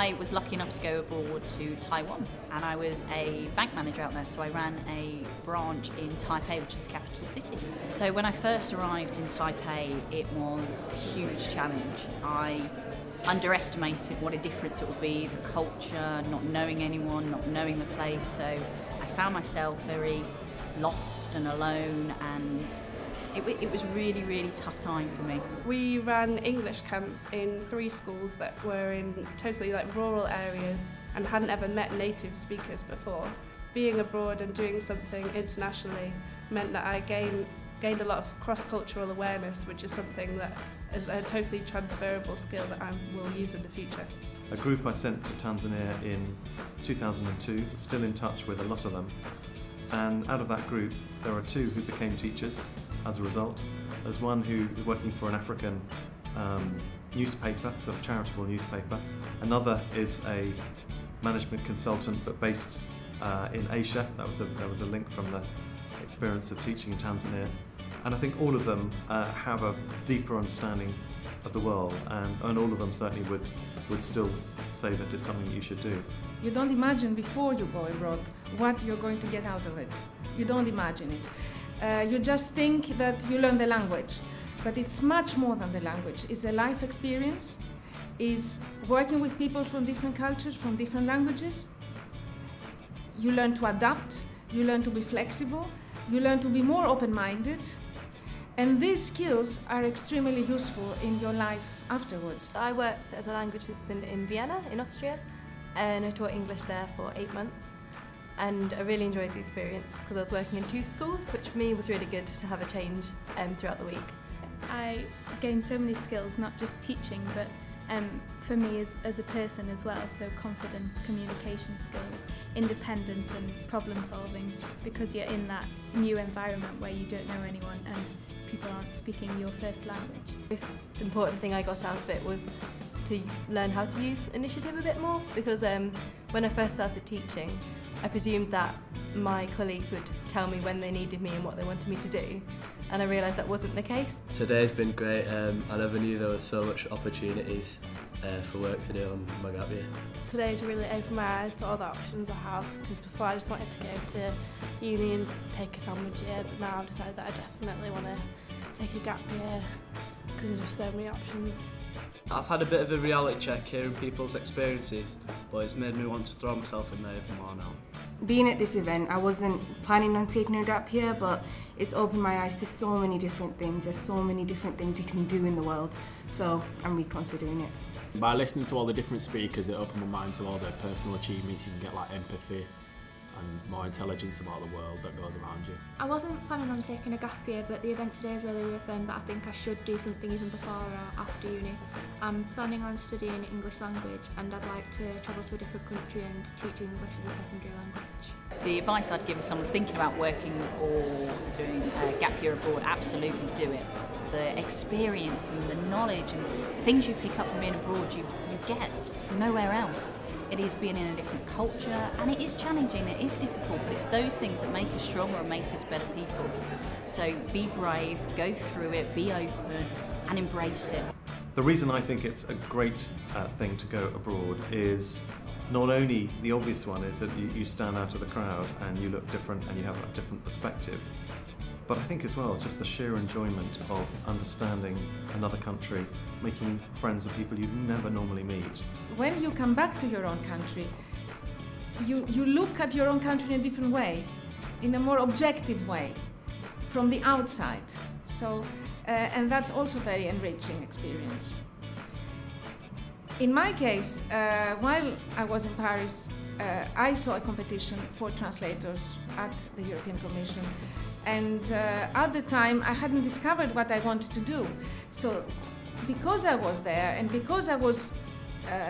I was lucky enough to go abroad to Taiwan, and I was a bank manager out there, so I ran a branch in Taipei, which is the capital city. So when I first arrived in Taipei, it was a huge challenge. I underestimated what a difference it would be, the culture, not knowing anyone, not knowing the place, so I found myself very lost and alone, and it was really, really tough time for me. We ran English camps in 3 schools that were in totally rural areas and hadn't ever met native speakers before. Being abroad and doing something internationally meant that I gained a lot of cross-cultural awareness, which is something that is a totally transferable skill that I will use in the future. A group I sent to Tanzania in 2002, still in touch with a lot of them, and out of that group there are 2 who became teachers as a result. There's one who is working for an African newspaper, sort of charitable newspaper. Another is a management consultant but based in Asia. That was a link from the experience of teaching in Tanzania. And I think all of them have a deeper understanding of the world, and all of them certainly would still say that it's something you should do. You don't imagine before you go abroad what you're going to get out of it. You don't imagine it. You just think that you learn the language, but it's much more than the language. It's a life experience, it's working with people from different cultures, from different languages. You learn to adapt, you learn to be flexible, you learn to be more open-minded, and these skills are extremely useful in your life afterwards. I worked as a language assistant in Vienna, in Austria, and I taught English there for 8 months. And I really enjoyed the experience because I was working in 2 schools, which for me was really good to have a change throughout the week. I gained so many skills, not just teaching, but for me as a person as well, so confidence, communication skills, independence and problem solving, because you're in that new environment where you don't know anyone and people aren't speaking your first language. The most important thing I got out of it was to learn how to use initiative a bit more, because when I first started teaching, I presumed that my colleagues would tell me when they needed me and what they wanted me to do, and I realised that wasn't the case. Today's been great. I never knew there was so much opportunities for work to do on my gap year. Today's really opened my eyes to all the options I have, because before I just wanted to go to uni and take a sandwich year, but now I've decided that I definitely want to take a gap year because there's just so many options. I've had a bit of a reality check hearing people's experiences, but it's made me want to throw myself in there even more now. Being at this event, I wasn't planning on taking a gap year, but it's opened my eyes to so many different things. There's so many different things you can do in the world, so I'm reconsidering it. By listening to all the different speakers, it opened my mind to all their personal achievements. You can get empathy and more intelligence about the world that goes around you. I wasn't planning on taking a gap year, but the event today has really reaffirmed that I think I should do something even before or after uni. I'm planning on studying English language, and I'd like to travel to a different country and teach English as a secondary language. The advice I'd give if someone's thinking about working or doing a gap year abroad, absolutely do it. The experience and the knowledge and things you pick up from being abroad you get nowhere else. It is being in a different culture, and it is challenging, it is difficult, but it's those things that make us stronger and make us better people. So be brave, go through it, be open and embrace it. The reason I think it's a great thing to go abroad is not only the obvious one is that you stand out of the crowd and you look different and you have a different perspective, but I think as well it's just the sheer enjoyment of understanding another country, making friends with people you'd never normally meet. When you come back to your own country, you look at your own country in a different way, in a more objective way, from the outside. So, and that's also a very enriching experience. In my case, while I was in Paris, I saw a competition for translators at the European Commission. And at the time, I hadn't discovered what I wanted to do. So because I was there and because I was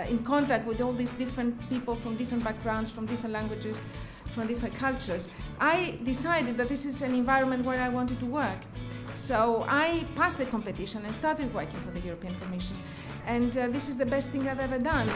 in contact with all these different people from different backgrounds, from different languages, from different cultures, I decided that this is an environment where I wanted to work. So I passed the competition and started working for the European Commission. And this is the best thing I've ever done.